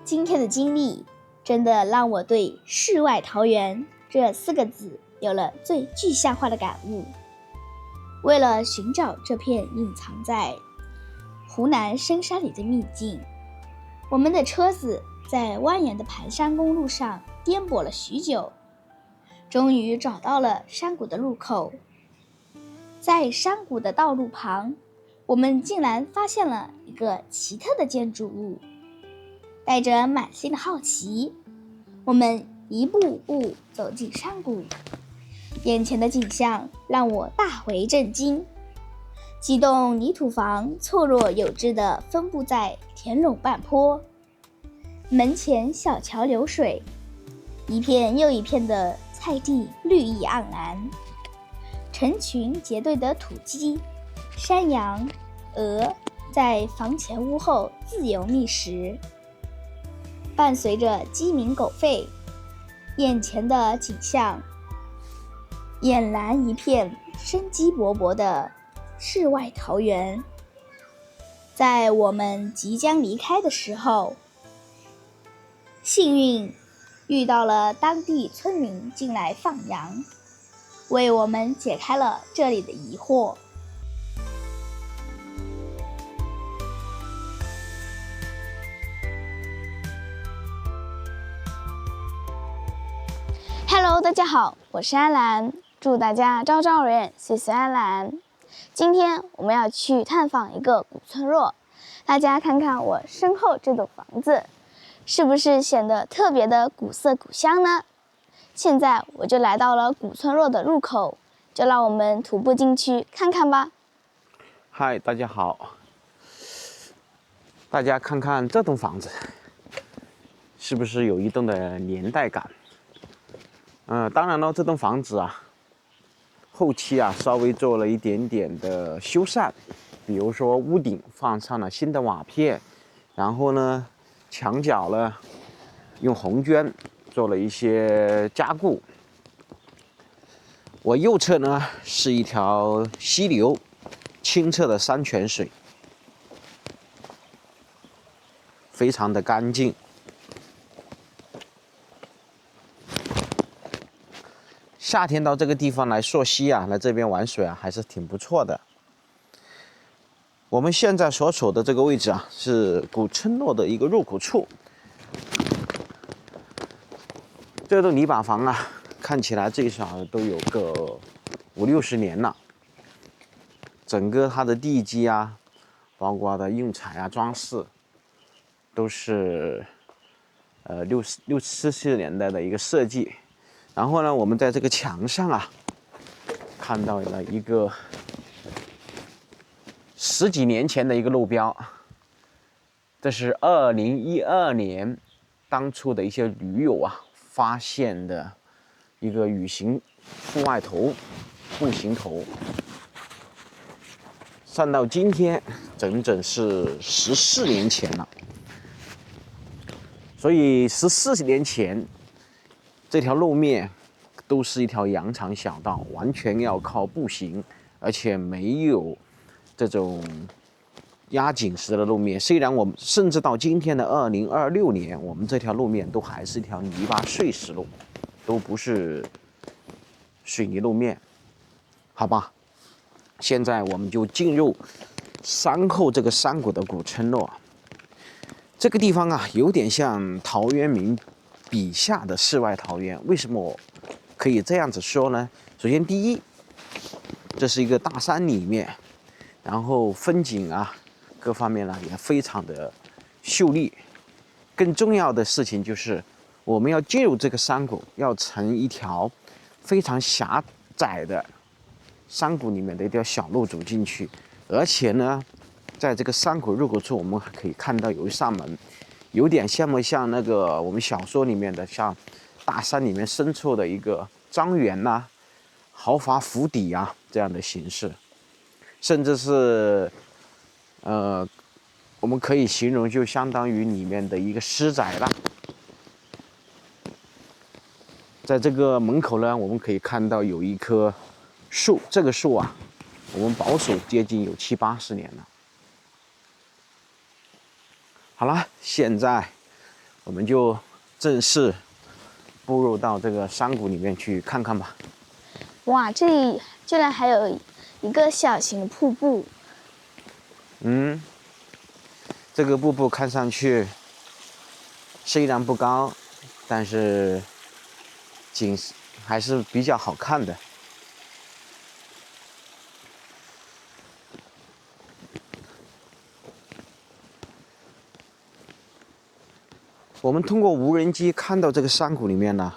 今天的经历真的让我对世外桃源这4个字有了最具象化的感悟。为了寻找这片隐藏在湖南深山里的秘境，我们的车子在蜿蜒的盘山公路上颠簸了许久，终于找到了山谷的入口。在山谷的道路旁，我们竟然发现了一个奇特的建筑物。带着满心的好奇，我们一步步走进山谷，眼前的景象让我大为震惊。几栋泥土房错落有致地分布在田垄半坡，门前小桥流水，一片又一片的菜地绿意盎然，成群结队的土鸡、山羊、鹅在房前屋后自由觅食。伴随着鸡鸣狗吠，眼前的景象俨然一片生机勃勃的世外桃源。在我们即将离开的时候，幸运遇到了当地村民进来放羊，为我们解开了这里的疑惑。Hello， 大家好，我是安兰，祝大家朝朝有远，岁岁安兰。今天我们要去探访一个古村落，大家看看我身后这栋房子，是不是显得特别的古色古香呢？现在我就来到了古村落的入口，就让我们徒步进去看看吧。嗨，大家好，大家看看这栋房子，是不是有一定的年代感？当然了，这栋房子啊，后期啊稍微做了一点点的修缮，比如说屋顶放上了新的瓦片，然后呢，墙角呢用红砖做了一些加固。我右侧呢是一条溪流，清澈的山泉水，非常的干净。夏天到这个地方来溯溪啊，来这边玩水啊，还是挺不错的。我们现在所处的这个位置啊，是古村落的一个入口处。这栋泥板房啊，看起来最少都有个50-60年了。整个它的地基啊，包括它的用材啊、装饰，都是60-70年代的一个设计。然后呢，我们在这个墙上啊，看到了一个10几年前的一个路标，这是2012年当初的一些驴友啊发现的一个雨行户外头、步行头，算到今天整整是14年前了。所以14年前，这条路面都是一条羊肠小道，完全要靠步行，而且没有这种压紧实的路面。虽然我们甚至到今天的2026年，我们这条路面都还是一条泥巴碎石路，都不是水泥路面，好吧？现在我们就进入山后这个山谷的古村落。这个地方啊，有点像陶渊明笔下的世外桃源。为什么我可以这样子说呢？首先，第一，这是一个大山里面，然后风景啊，各方面呢也非常的秀丽。更重要的事情就是，我们要进入这个山谷，要从一条非常狭窄的山谷里面的一条小路走进去，而且呢，在这个山谷入口处，我们还可以看到有一扇门，有点像那个我们小说里面的，像大山里面深处的一个庄园呐、豪华府邸啊这样的形式，甚至是我们可以形容就相当于里面的一个私宅了。在这个门口呢，我们可以看到有一棵树，这个树啊，我们保守接近有70-80年了。好了，现在我们就正式步入到这个山谷里面去看看吧。哇，这里居然还有一个小型的瀑布。这个瀑布看上去虽然不高，但是景还是比较好看的。我们通过无人机看到这个山谷里面呢，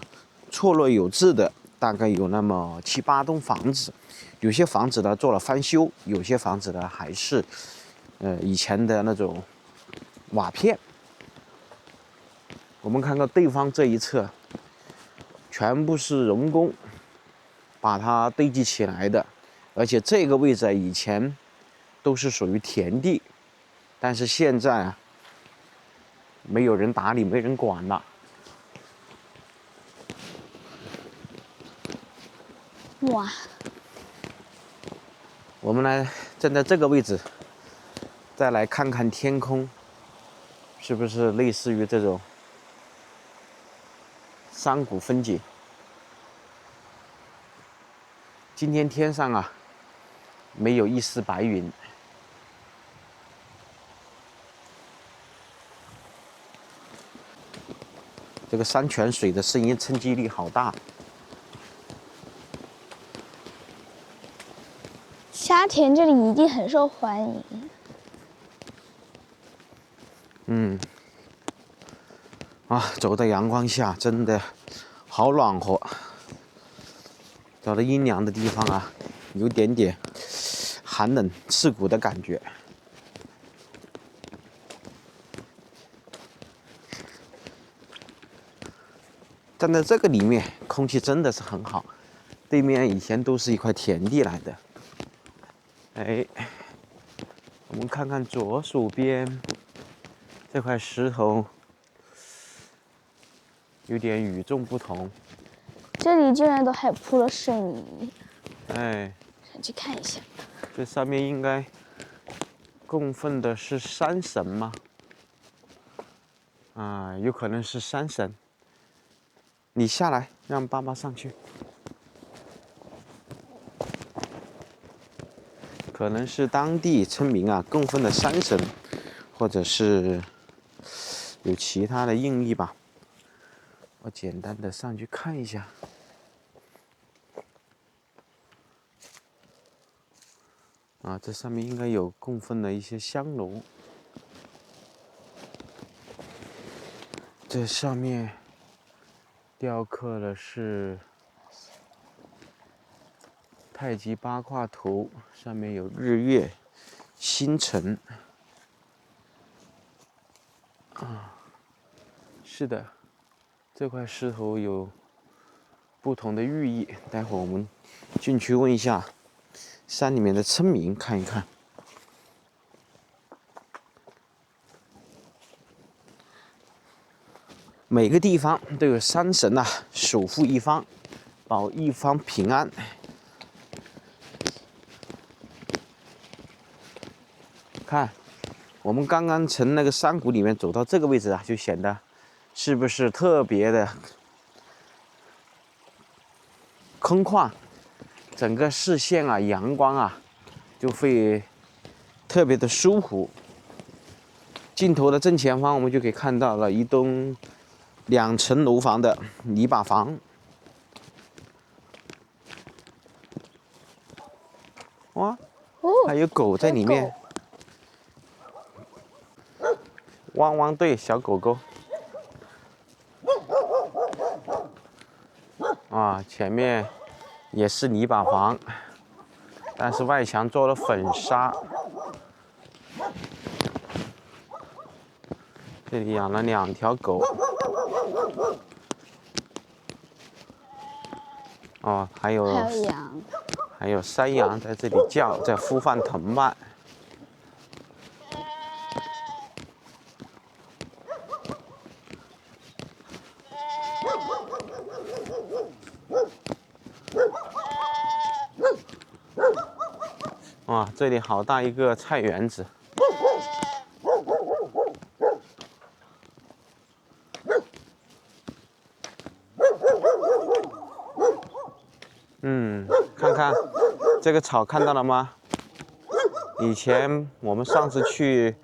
错落有致的大概有那么7、8栋房子，有些房子呢做了翻修，有些房子呢还是以前的那种瓦片。我们看到对方这一侧，全部是人工把它堆积起来的，而且这个位置以前都是属于田地，但是现在啊，没有人打理，没人管了。哇！我们来站在这个位置，再来看看天空，是不是类似于这种山谷风景？今天天上啊，没有一丝白云。这个山泉水的声音冲击力好大。沙田这里一定很受欢迎。走在阳光下真的好暖和。找到阴凉的地方啊，有点点寒冷刺骨的感觉。站在这个里面，空气真的是很好。对面以前都是一块田地来的。我们看看左手边这块石头，有点与众不同。这里居然都还铺了水泥。想去看一下。这上面应该供奉的是山神吗？有可能是山神。你下来，让爸爸上去。可能是当地村民啊供奉的山神，或者是有其他的用意吧。我简单的上去看一下。这上面应该有供奉的一些香炉。这上面雕刻的是太极八卦图，上面有日月星辰。是的，这块石头有不同的寓意。待会儿我们进去问一下山里面的村民，看一看。每个地方都有山神啊，守护一方，保一方平安。看，我们刚刚从那个山谷里面走到这个位置啊，就显得是不是特别的空旷？整个视线啊，阳光啊，就会特别的舒服。镜头的正前方，我们就可以看到了一栋2层楼房的泥巴房。哇，还有狗在里面。汪汪队小狗狗。前面也是泥巴房，但是外墙做了粉砂。这里养了2条狗。还有羊，还有山羊在这里叫，在孵放同伴。这里好大一个菜园子。这个草看到了吗？以前我们上次去，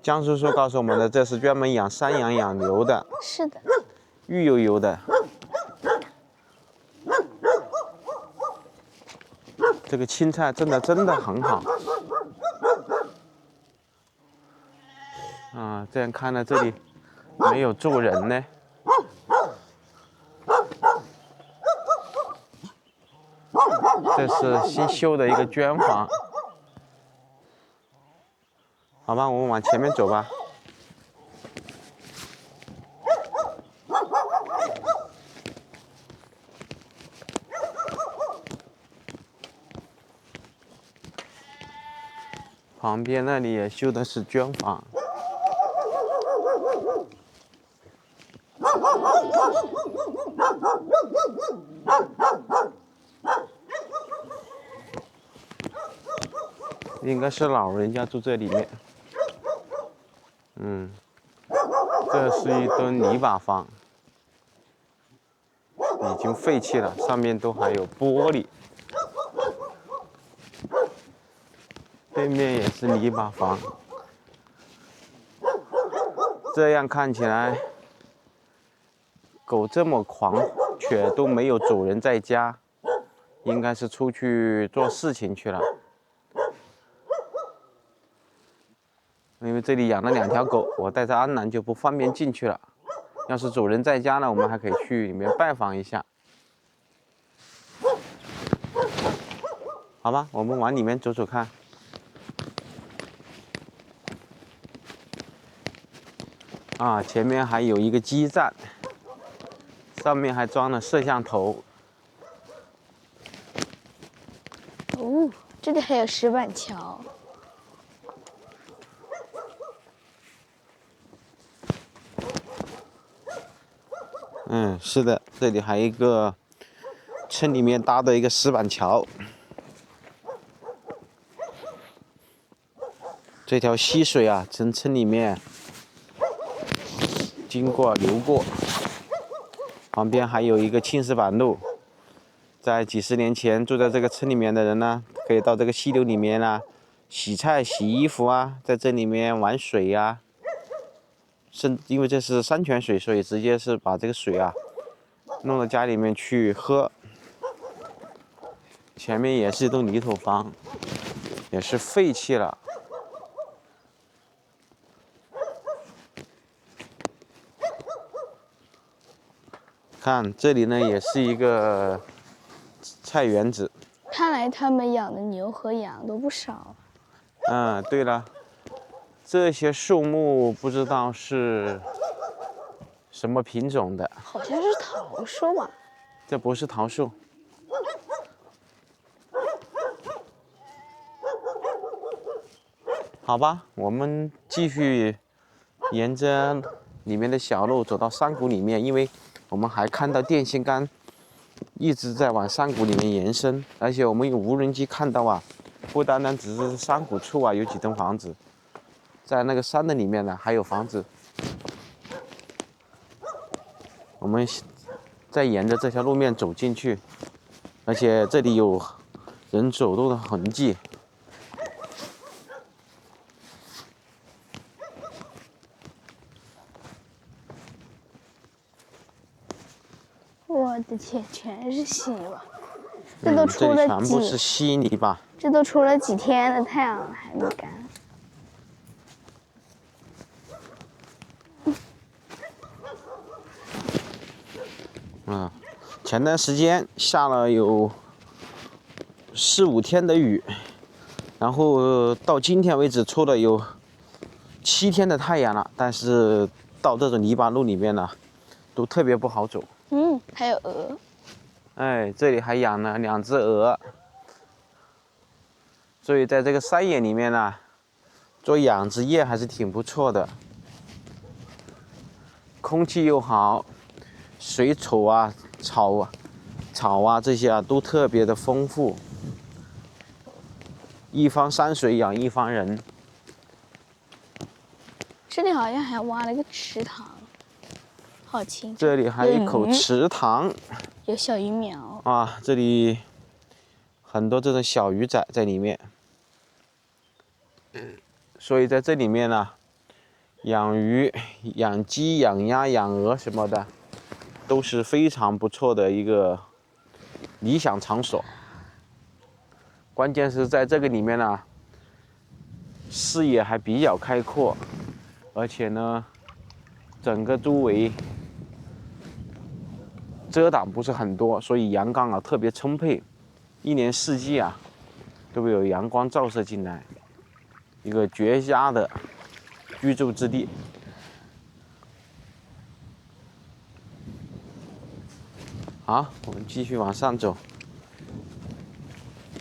江叔叔告诉我们的，这是专门养山羊、养牛的。是的。绿油油的。这个青菜真的很好。啊，这样看来这里没有住人呢。这是新修的一个砖房。好吧，我们往前面走吧。旁边那里也修的是砖房。应该是老人家住这里面。这是一吨泥巴房，已经废弃了，上面都还有玻璃。对面也是泥巴房。这样看起来，狗这么狂，却都没有主人在家，应该是出去做事情去了。因为这里养了2条狗，我带着安南就不方便进去了。要是主人在家呢，我们还可以去里面拜访一下。好吧，我们往里面走走看。啊，前面还有一个基站，上面还装了摄像头。哦，这里还有石板桥。是的，这里还有一个村里面搭的一个石板桥。这条溪水啊，从村里面经过流过，旁边还有一个青石板路。在几十年前住在这个村里面的人呢，可以到这个溪流里面啊，洗菜、洗衣服啊，在这里面玩水呀。因为这是山泉水，所以直接是把这个水啊弄到家里面去喝。前面也是一栋泥土房，也是废弃了。看这里呢，也是一个菜园子。看来他们养的牛和羊都不少。对了，这些树木不知道是什么品种的。好像是桃树吧？这不是桃树。好吧，我们继续沿着里面的小路走到山谷里面，因为我们还看到电线杆一直在往山谷里面延伸，而且我们用无人机看到啊，不单单只是山谷处啊有几栋房子，在那个山的里面呢还有房子。我们再沿着这条路面走进去，而且这里有人走路的痕迹。我的天，全是稀巴，这都出了这里全部是稀泥巴。这都出了几天的太阳了，还没干。前段时间下了有4、5天的雨，然后到今天为止出了有7天的太阳了，但是到这种泥巴路里面呢，都特别不好走。还有鹅。这里还养了2只鹅，所以在这个山野里面呢，做养殖业还是挺不错的，空气又好，水草啊、草啊这些啊都特别的丰富。一方山水养一方人。这里好像还挖了个池塘，好清楚。这里还有一口池塘，有小鱼苗啊，这里很多这种小鱼仔在里面，所以在这里面呢，养鱼、养鸡、养鸭、养鹅什么的，都是非常不错的一个理想场所。关键是在这个里面呢，视野还比较开阔，而且呢，整个周围遮挡不是很多，所以阳光啊特别充沛，一年四季啊都会有阳光照射进来，一个绝佳的居住之地。好，我们继续往上走。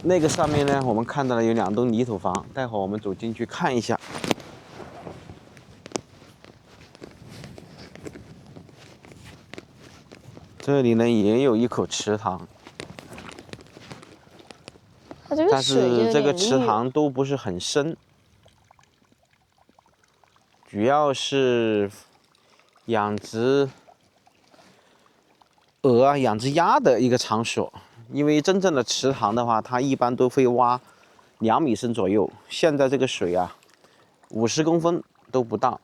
那个上面呢，我们看到了有2栋泥土房，待会儿我们走进去看一下。这里呢也有一口池塘，但是这个池塘都不是很深，主要是养殖鹅啊、养殖鸭的一个场所。因为真正的池塘的话，它一般都会挖2米深左右，现在这个水啊，50公分都不到。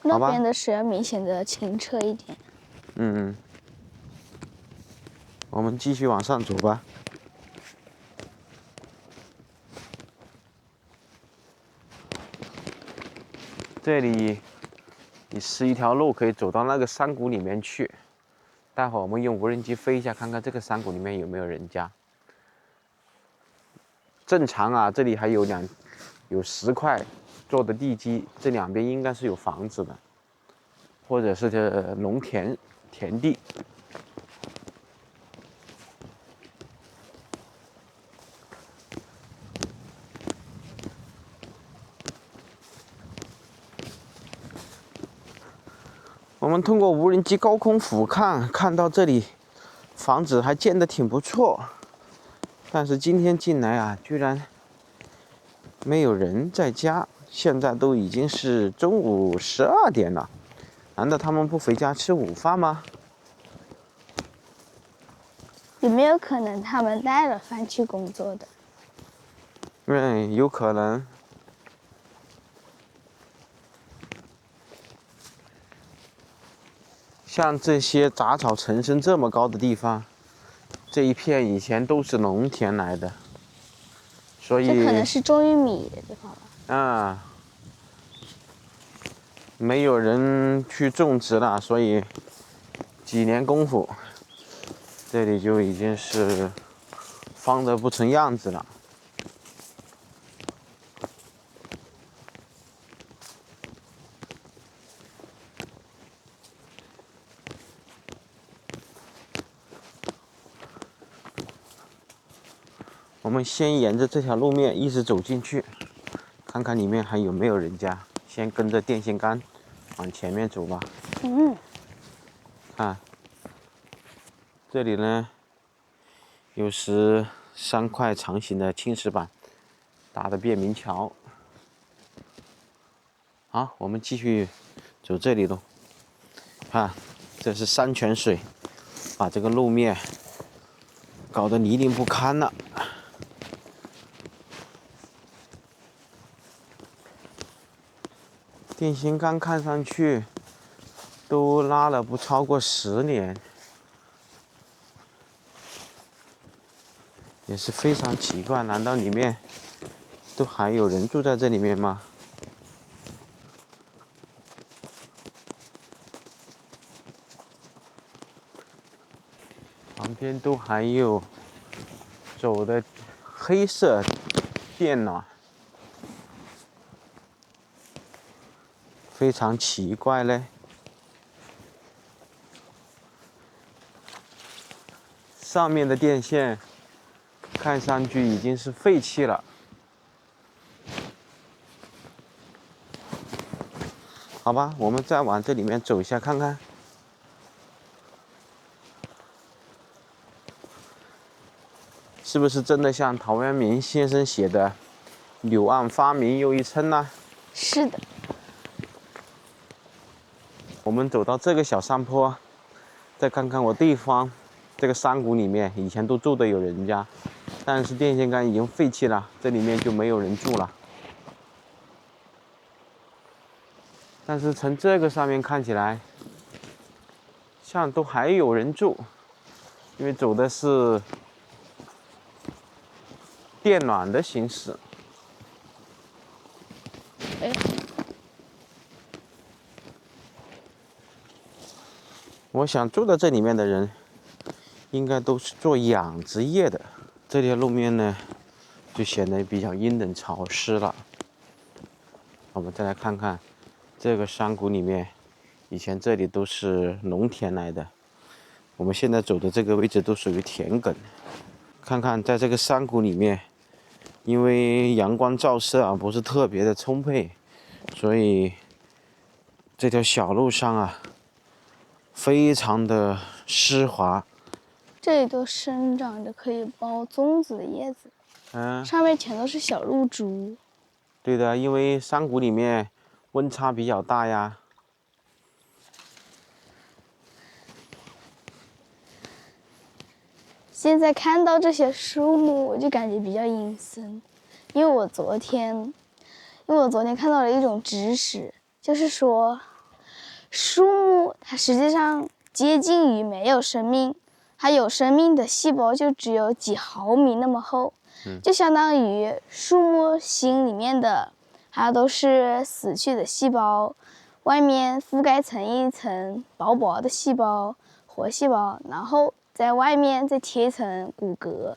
那边的水要明显的清澈一点。嗯，我们继续往上走吧。这里也是一条路，可以走到那个山谷里面去。待会儿我们用无人机飞一下，看看这个山谷里面有没有人家。正常啊，这里还有10块做的地基，这2边应该是有房子的，或者是这农田田地。我们通过无人机高空俯瞰，看到这里房子还建得挺不错，但是今天进来啊，居然没有人在家。现在都已经是中午12点了，难道他们不回家吃午饭吗？有没有可能他们带了饭去工作的？有可能。像这些杂草丛生这么高的地方，这一片以前都是农田来的，所以这可能是种玉米的地方吧。啊，没有人去种植了，所以几年功夫，这里就已经是荒得不成样子了。我们先沿着这条路面一直走进去，看看里面还有没有人家。先跟着电线杆往前面走吧。看，这里呢有3块长形的青石板搭的便民桥。好，我们继续走这里喽。看，这是山泉水，把这个路面搞得泥泞不堪了。电线杆看上去都拉了不超过10年，也是非常奇怪，难道里面都还有人住在这里面吗？旁边都还有走的黑色电暖，非常奇怪嘞。上面的电线看上去已经是废弃了。好吧，我们再往这里面走一下看看。是不是真的像陶渊明先生写的“柳暗花明又一村”呢？是的。我们走到这个小山坡，再看看我对方这个山谷里面以前都住的有人家，但是电线杆已经废弃了，这里面就没有人住了。但是从这个上面看起来，像都还有人住，因为走的是电暖的形式。我想住在这里面的人，应该都是做养殖业的。这条路面呢，就显得比较阴冷潮湿了。我们再来看看这个山谷里面，以前这里都是农田来的。我们现在走的这个位置都属于田埂。看看在这个山谷里面，因为阳光照射啊不是特别的充沛，所以这条小路上啊，非常的湿滑。这里都生长着可以包粽子的叶子，上面全都是小露珠。对的，因为山谷里面温差比较大呀。现在看到这些树木，我就感觉比较阴森，因为我昨天看到了一种知识，就是说，树木它实际上接近于没有生命，它有生命的细胞就只有几毫米那么厚，就相当于树木心里面的，它都是死去的细胞，外面覆盖层一层薄薄的细胞，活细胞，然后在外面再贴一层骨骼。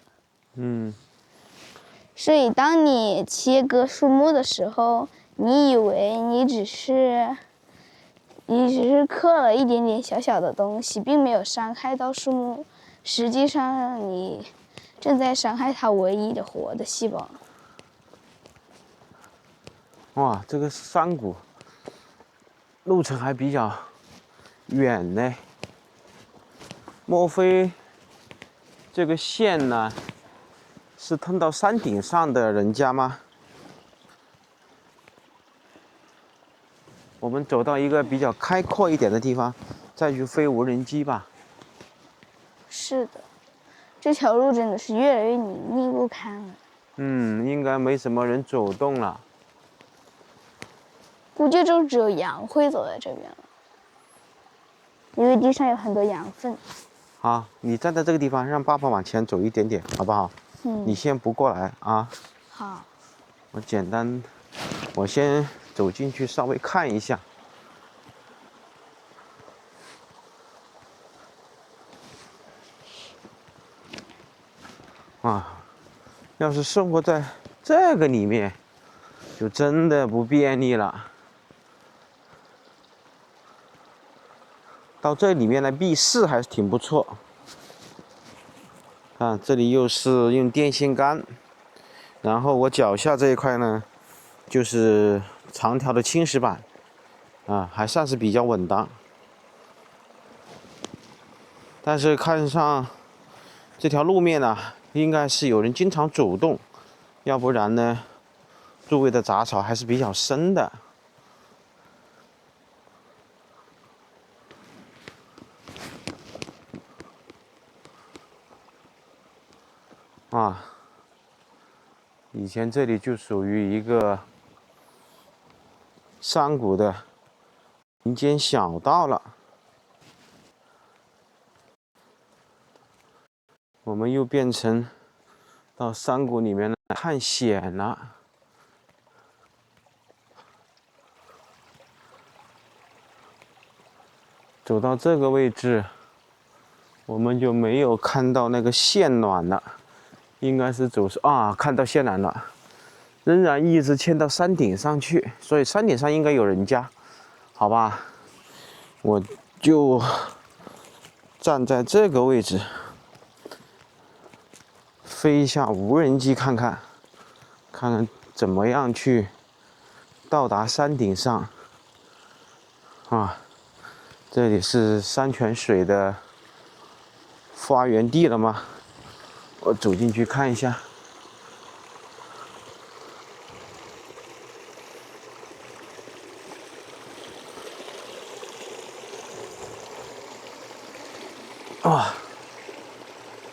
所以当你切割树木的时候，你以为你只是刻了一点点小小的东西，并没有伤害到树木，实际上你正在伤害它唯一的活的细胞。哇，这个山谷路程还比较远呢。莫非这个线呢是通到山顶上的人家吗？我们走到一个比较开阔一点的地方，再去飞无人机吧。是的，这条路真的是越来越泥泞不堪了。应该没什么人走动了。估计就只有羊会走在这边了，因为地上有很多羊粪。好，你站在这个地方，让爸爸往前走一点点，好不好？你先不过来啊。好。我先走进去稍微看一下。要是生活在这个里面，就真的不便利了。到这里面来避世还是挺不错。这里又是用电线杆，然后我脚下这一块呢，就是长条的青石板，还算是比较稳当。但是看上这条路面呢，应该是有人经常走动，要不然呢，周围的杂草还是比较深的。以前这里就属于一个山谷的民间小道了。我们又变成到山谷里面来探险了。走到这个位置，我们就没有看到那个线缆了，应该是看到线缆了，仍然一直牵到山顶上去，所以山顶上应该有人家，好吧？我就站在这个位置，飞一下无人机看看怎么样去到达山顶上。这里是山泉水的发源地了吗？我走进去看一下。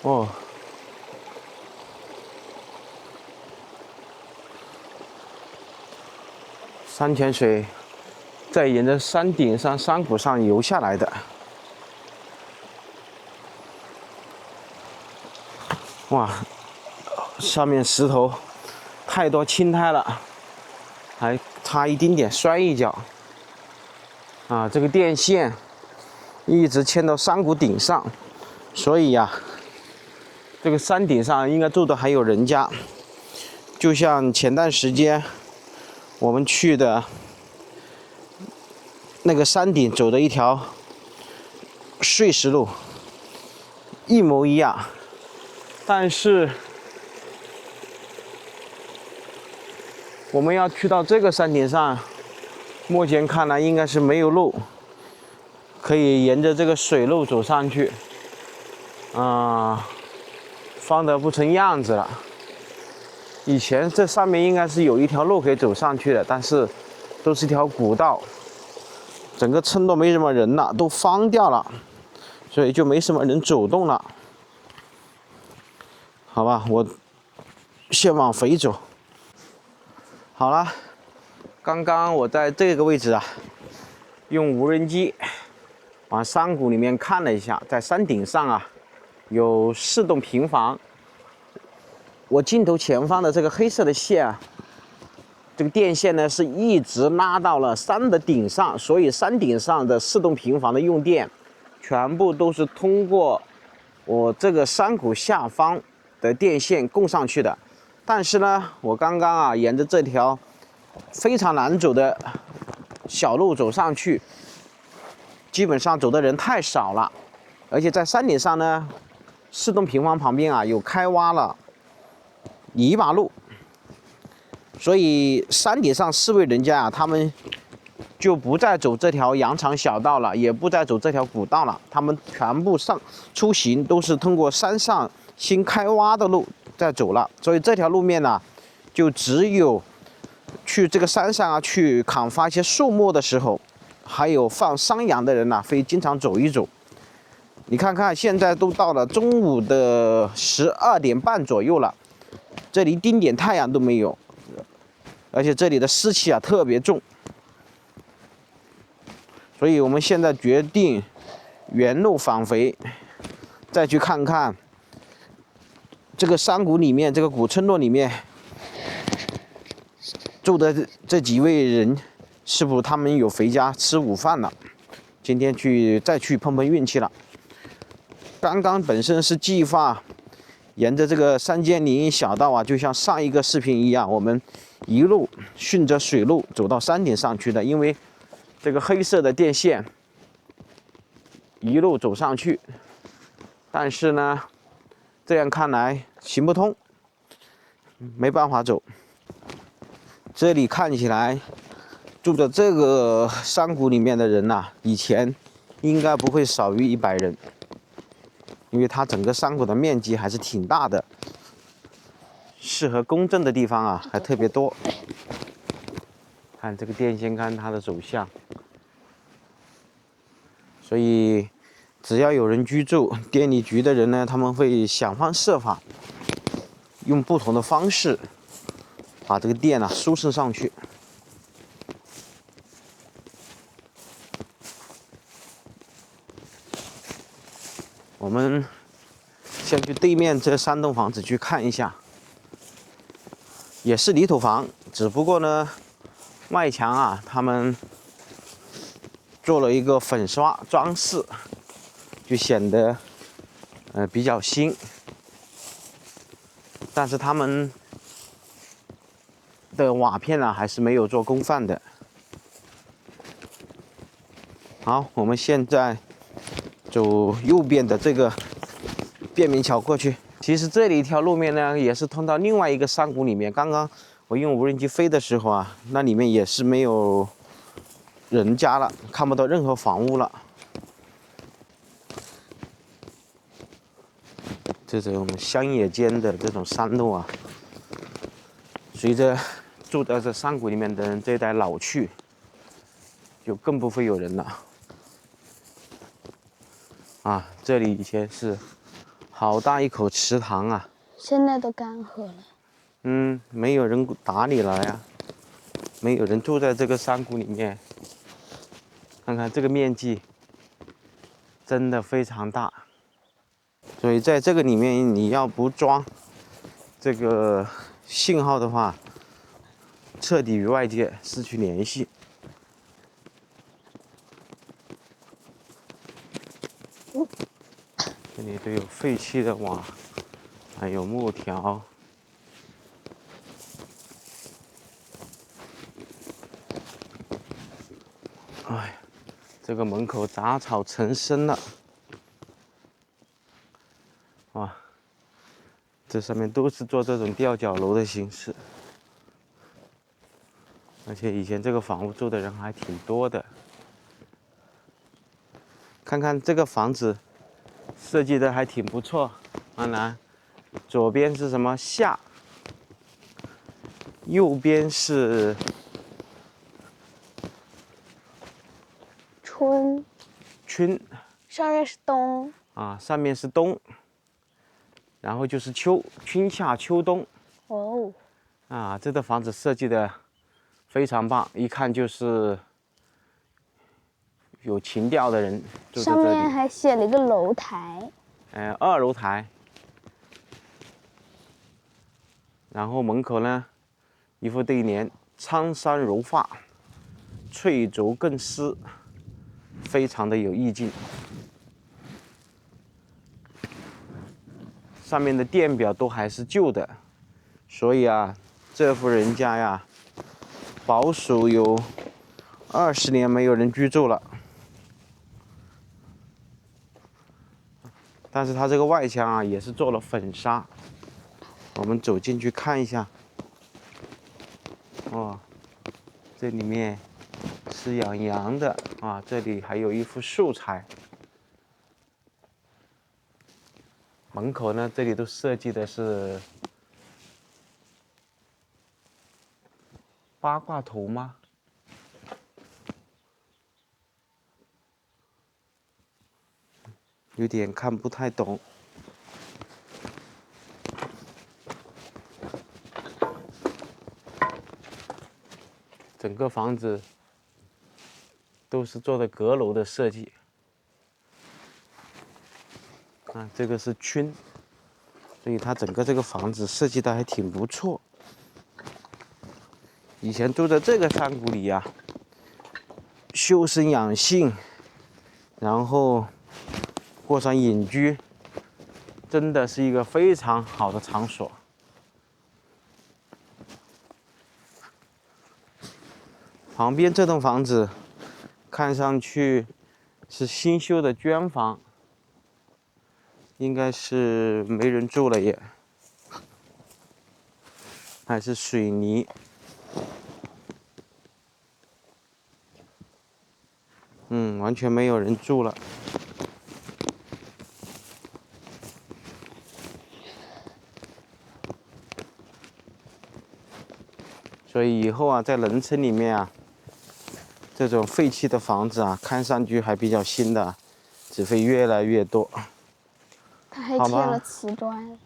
哦，山泉水在沿着山顶上、山谷上游下来的。哇，上面石头太多青苔了，还差一丁点摔一跤。啊，这个电线一直牵到山谷顶上，所以呀，这个山顶上应该住的还有人家。就像前段时间我们去的那个山顶走的一条碎石路，一模一样。但是我们要去到这个山顶上，目前看来应该是没有路，可以沿着这个水路走上去。放得不成样子了。以前这上面应该是有一条路可以走上去的，但是都是一条古道，整个村都没什么人了，都荒掉了，所以就没什么人走动了。好吧，我先往回走。好了，刚刚我在这个位置啊，用无人机往山谷里面看了一下，在山顶上啊有4栋平房。我镜头前方的这个黑色的线啊，这个电线呢是一直拉到了山的顶上，所以山顶上的4栋平房的用电全部都是通过我这个山谷下方的电线供上去的。但是呢，我刚刚啊沿着这条非常难走的小路走上去，基本上走的人太少了，而且在山顶上呢，4栋平房旁边啊有开挖了泥巴路，所以山顶上4位人家啊，他们就不再走这条羊肠小道了，也不再走这条古道了，他们全部出行都是通过山上新开挖的路在走了。所以这条路面呢，就只有去这个山上啊去砍伐一些树木的时候，还有放山羊的人呢，会经常走一走。你看看，现在都到了中午的12点半左右了，这里一丁点太阳都没有，而且这里的湿气啊特别重，所以我们现在决定原路返回，再去看看这个山谷里面，这个古村落里面住的这几位人，是否他们有回家吃午饭了？今天再去碰碰运气了。刚刚本身是计划沿着这个山间林小道啊，就像上一个视频一样，我们一路顺着水路走到山顶上去的。因为这个黑色的电线一路走上去，但是呢，这样看来行不通，没办法走。这里看起来住的这个山谷里面的人呐，以前应该不会少于100人。因为它整个山谷的面积还是挺大的，适合公证的地方啊还特别多。看这个电线杆它的走向，所以只要有人居住，电力局的人呢，他们会想方设法，用不同的方式把这个电啊输送上去。我们先去对面这3栋房子去看一下，也是泥土房，只不过呢，外墙啊，他们做了一个粉刷装饰，就显得比较新。但是他们的瓦片啊，还是没有做公放的。好，我们现在走右边的这个便民桥过去。其实这里一条路面呢，也是通到另外一个山谷里面。刚刚我用无人机飞的时候啊，那里面也是没有人家了，看不到任何房屋了。这种乡野间的这种山路啊，随着住在这山谷里面的人这一代老去，就更不会有人了。啊，这里以前是好大一口池塘啊！现在都干涸了。没有人打理了呀，没有人住在这个山谷里面。看看这个面积，真的非常大。所以在这个里面，你要不装这个信号的话，彻底与外界失去联系。这里都有废弃的瓦，还有木条。哎，这个门口杂草丛生了。哇，这上面都是做这种吊脚楼的形式。而且以前这个房屋住的人还挺多的。看看这个房子设计的还挺不错。安南，左边是什么夏，右边是春，上面是冬啊，上面是冬，然后就是秋，春夏秋冬。哦，啊，这个房子设计的非常棒，一看就是有情调的人住在上这里。面还写了一个楼台。2楼台。然后门口呢，一副对联：苍山如画，翠竹更丝，非常的有意境。上面的电表都还是旧的，所以啊，这户人家呀，保守有20年没有人居住了。但是它这个外墙啊，也是做了粉刷。我们走进去看一下。哦，这里面是养羊的啊，这里还有一幅素材。门口呢，这里都设计的是八卦头吗？有点看不太懂。整个房子都是做的阁楼的设计。啊，这个是春，所以它整个这个房子设计的还挺不错。以前住在这个山谷里呀，修身养性，然后过上隐居，真的是一个非常好的场所。旁边这栋房子看上去是新修的砖房，应该是没人住了也，还是水泥。完全没有人住了。所以以后啊，在农村里面啊，这种废弃的房子啊，看上去还比较新的，只会越来越多。它还贴了瓷砖。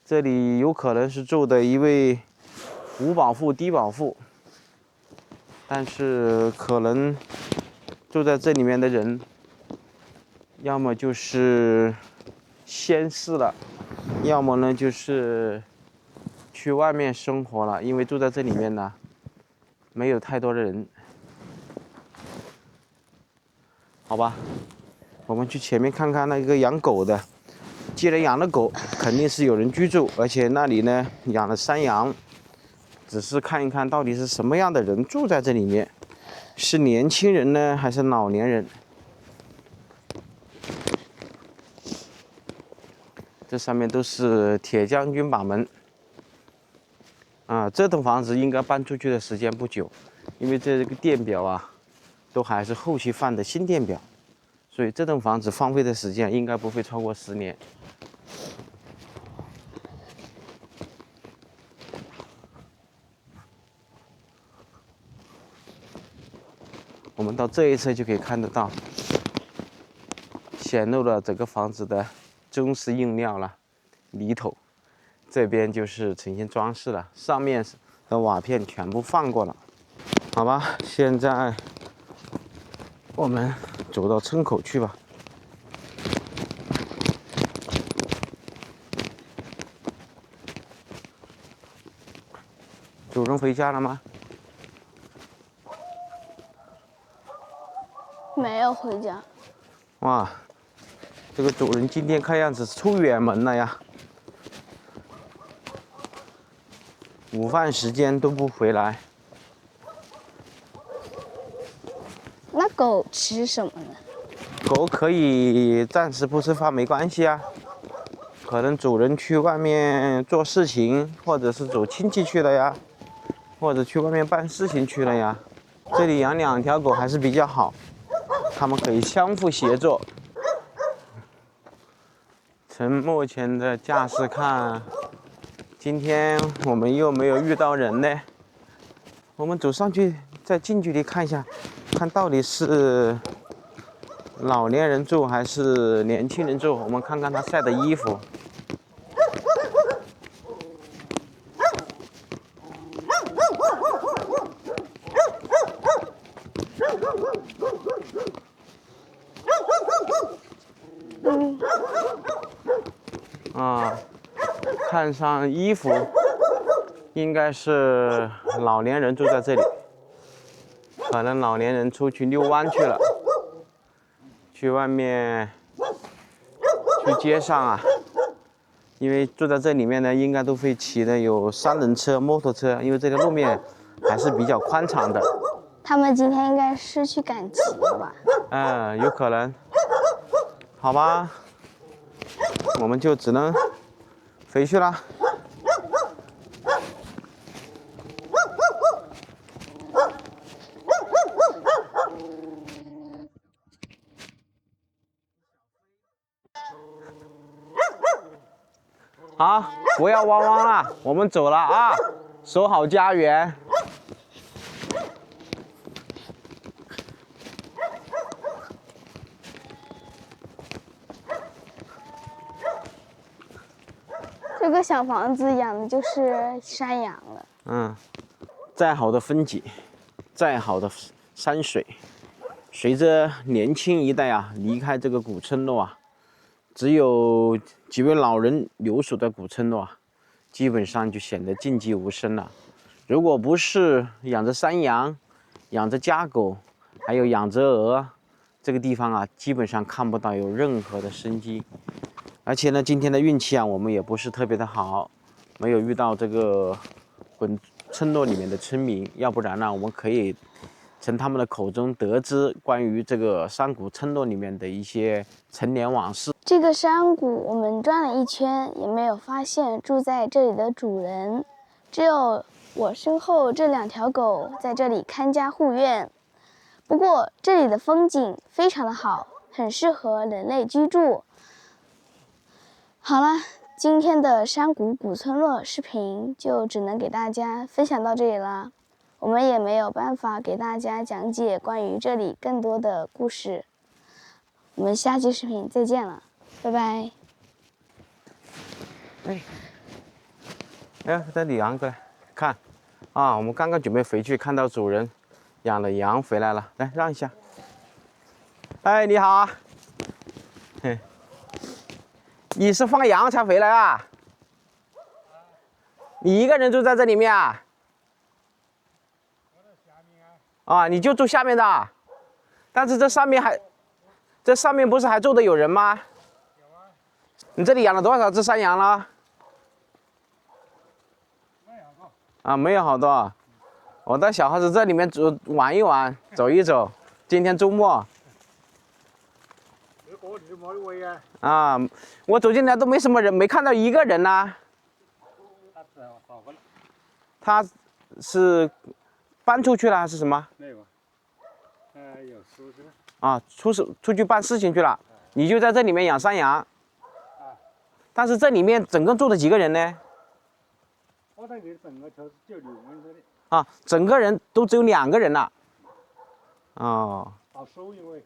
这里有可能是住的一位无保户、低保户，但是可能住在这里面的人，要么就是仙逝了，要么呢就是去外面生活了，因为住在这里面呢，没有太多的人。好吧，我们去前面看看那个养狗的。既然养了狗，肯定是有人居住，而且那里呢养了山羊，只是看一看到底是什么样的人住在这里面，是年轻人呢，还是老年人？这上面都是铁将军把门。啊，这栋房子应该搬出去的时间不久，因为这个电表啊，都还是后期放的新电表，所以这栋房子荒废的时间应该不会超过10年。我们到这一侧就可以看得到，显露了整个房子的中式用料了，泥头。这边就是呈现装饰了，上面的瓦片全部放过了。好吧，现在我们走到村口去吧。主人回家了吗？没有回家。哇，这个主人今天看样子是出远门了呀。午饭时间都不回来。那狗吃什么呢？狗可以暂时不吃饭，没关系啊。可能主人去外面做事情，或者是走亲戚去了呀，或者去外面办事情去了呀。这里养2条狗还是比较好，它们可以相互协作。从目前的架势看，今天我们又没有遇到人呢。我们走上去，再近距离看一下，看到底是老年人住还是年轻人住？我们看看他晒的衣服。看上衣服，应该是老年人住在这里。可能老年人出去遛弯去了，去外面，去街上啊。因为住在这里面呢，应该都会骑的有3轮车、摩托车，因为这条路面还是比较宽敞的。他们今天应该是去赶集了吧？有可能。好吧，我们就只能回去了。好，不要汪汪了，我们走了啊！守好家园。这个小房子养的就是山羊了。再好的风景，再好的山水，随着年轻一代啊离开这个古村落啊，只有几位老人留守的古村落啊，基本上就显得静寂无声了。如果不是养着山羊、养着家狗，还有养着鹅，这个地方啊，基本上看不到有任何的生机。而且呢，今天的运气啊，我们也不是特别的好，没有遇到这个本村落里面的村民，要不然呢，我们可以从他们的口中得知关于这个山谷村落里面的一些陈年往事。这个山谷我们转了一圈，也没有发现住在这里的主人，只有我身后这2条狗在这里看家护院。不过这里的风景非常的好，很适合人类居住。好了，今天的山谷古村落视频就只能给大家分享到这里了。我们也没有办法给大家讲解关于这里更多的故事。我们下期视频再见了，拜拜。带你羊过来看啊！我们刚刚准备回去，看到主人养的羊回来了，来让一下。你好啊。你是放羊才回来啊？你一个人住在这里面啊？你就住下面的，但是这上面不是还住的有人吗？有啊。你这里养了多少只山羊了？没有好多。我带小孩子这里面玩一玩，走一走。今天周末。我走进来都没什么人，没看到一个人呐。他是搬出去了还是什么？没有。有出去。出去办事情去了。你就在这里面养山羊。但是这里面整个住了几个人呢？我这里整个就2个人。整个人都只有2个人了。老收因为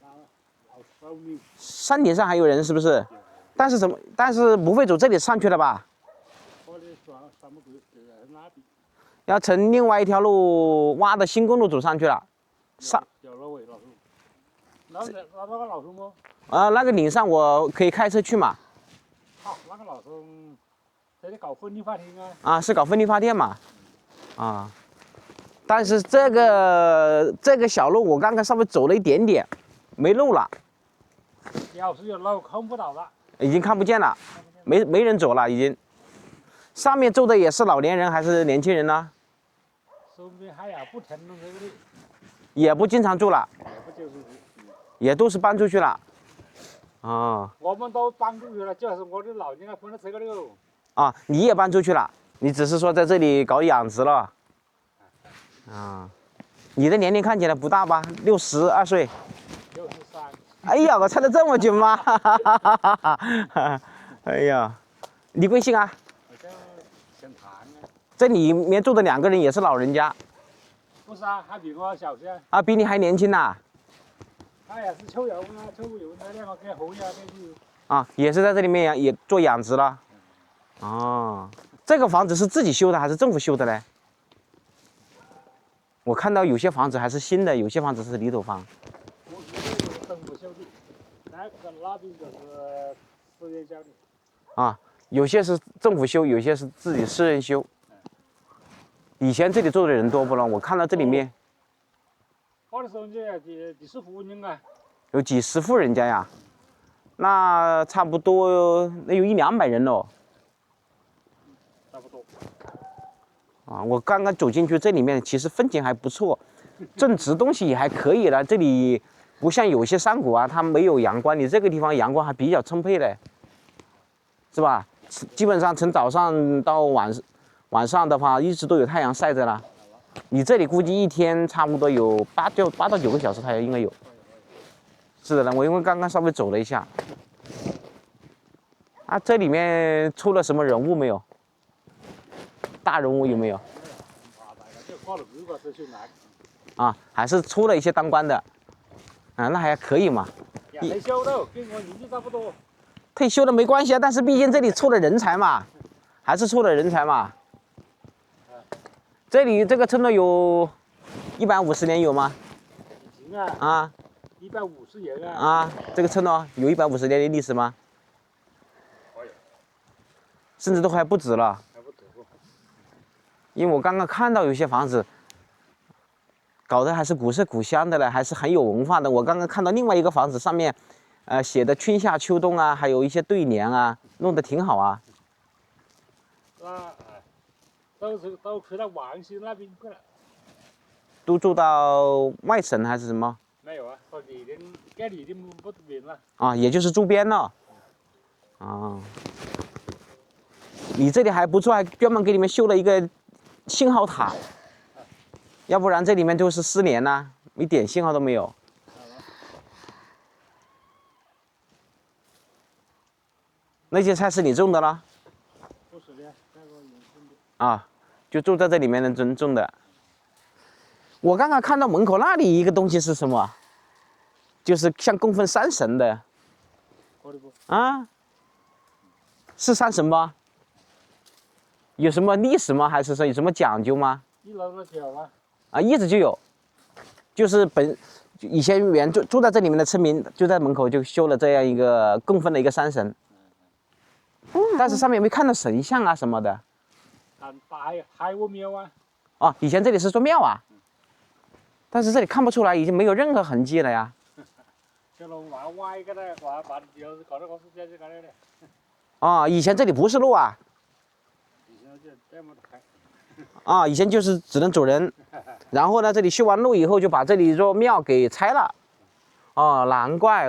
老山顶上还有人是不是？但是怎么？但是不会走这里上去了吧？要乘另外一条路挖的新公路走上去了。上。那个岭上我可以开车去嘛？那个老兄在这搞风力发电啊。啊，是搞风力发电嘛？啊。但是这个小路我刚刚稍微走了一点点，没路了。要是有路看不到了。已经看不见了，没人走了已经。上面住的也是老年人还是年轻人呢？上面还有不停的这个。也不经常住了。也都是搬出去了。啊。我们都搬出去了，就是我的老人分到这个了。啊，你也搬出去了？你只是说在这里搞养殖了？啊，你的年龄看起来不大吧？62岁。63。哎呀，我猜得这么准吗？哎呀，你贵姓啊？我叫姓谭啊。这里面住的2个人也是老人家。不是啊，他比我小些。啊，比你还年轻呐？他也是抽油啊，抽油那两个给猴呀，这就。啊，也是在这里面也做养殖了。哦，这个房子是自己修的还是政府修的呢？我看到有些房子还是新的，有些房子是泥头房。我觉得政府修的，那边就是私人修的。啊，有些是政府修，有些是自己私人修。以前这里住的人多不呢？我看到这里面。我的时候就几十户人啊。有几十户人家呀，那差不多那有100-200人喽。差不多。啊，我刚刚走进去，这里面其实风景还不错，种植东西也还可以了。这里不像有些山谷啊，它没有阳光，你这个地方阳光还比较充沛的，是吧？基本上从早上到晚上的话，一直都有太阳晒着了。你这里估计一天差不多有8到9个小时太阳应该有。是的呢，我因为刚刚稍微走了一下。啊，这里面出了什么人物没有？大人物有没有？啊，还是出了一些当官的。啊，那还可以嘛。退休了，跟我年纪差不多。退休了没关系啊，但是毕竟这里出了人才嘛，还是出了人才嘛。这里这个村落有150年有吗？行啊。啊。150年啊。啊，这个村落有150年的历史吗？甚至都还不止了。还不止不。因为我刚刚看到有些房子搞得还是古色古香的了，还是很有文化的。我刚刚看到另外一个房子上面，写的春夏秋冬啊，还有一些对联啊，弄得挺好啊。都去到广西那边去了。都住到外省还是什么？没有啊，该里的不远了。啊，也就是周边了。啊，你这里还不错，还专门给你们修了一个信号塔，要不然这里面就是失联了，一点信号都没有。那些菜是你种的了？不是的，那个人种的。啊，就种在这里面的种的。我刚刚看到门口那里一个东西是什么？就是像供奉山神的。啊？是山神吗？有什么历史吗？还是说有什么讲究吗？一直都有啊。啊，一直就有，就是以前原住在这里面的村民就在门口就修了这样一个供奉的一个山神。但是上面没看到神像啊什么的。还有庙啊。哦，以前这里是座庙啊。但是这里看不出来，已经没有任何痕迹了呀。啊，以前这里不是路啊。啊，以前就是只能走人，然后呢，这里修完路以后就把这里座庙给拆了。哦，难怪。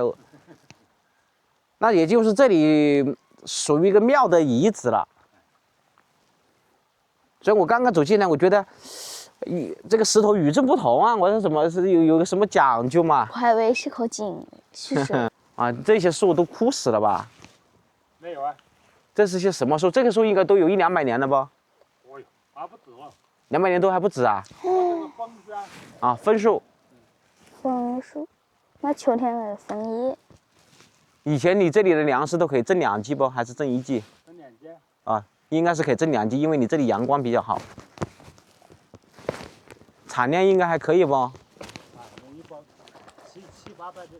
那也就是这里属于一个庙的遗址了。所以我刚刚走进来，我觉得。这个石头与众不同啊！我说怎么是有个什么讲究嘛？我还以为是口井蓄水。啊，这些树都枯死了吧？没有啊。这是些什么树？这个树应该都有100-200年了不？哦，还不止了。200年都还不止啊？这个枫树啊。啊，枫树。枫树。那秋天的枫叶。以前你这里的粮食都可以挣2季不？还是挣1季？挣2季。啊，应该是可以挣2季，因为你这里阳光比较好。产量应该还可以不？啊，一包700-800斤。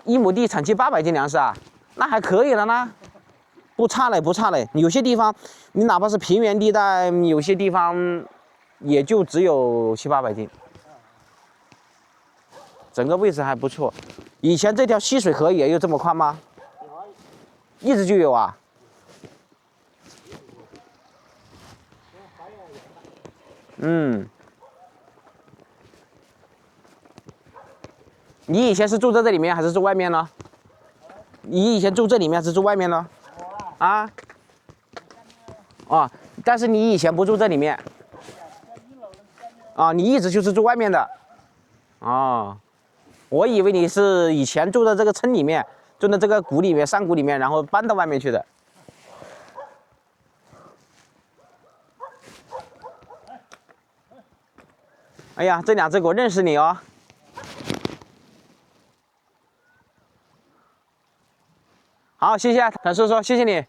一亩地产700-800斤粮食啊，那还可以了呢，不差嘞，不差嘞。有些地方，你哪怕是平原地带，有些地方也就只有700-800斤。整个位置还不错。以前这条溪水河也有这么宽吗？一直就有啊。嗯。你以前是住在这里面还是住外面呢？你以前住这里面还是住外面呢？啊？啊，但是你以前不住这里面。啊，你一直就是住外面的。哦。我以为你是以前住在这个村里面，住在这个谷里面、山谷里面，然后搬到外面去的。哎呀，这2只狗认识你哦。好，谢谢谭叔叔，谢谢你。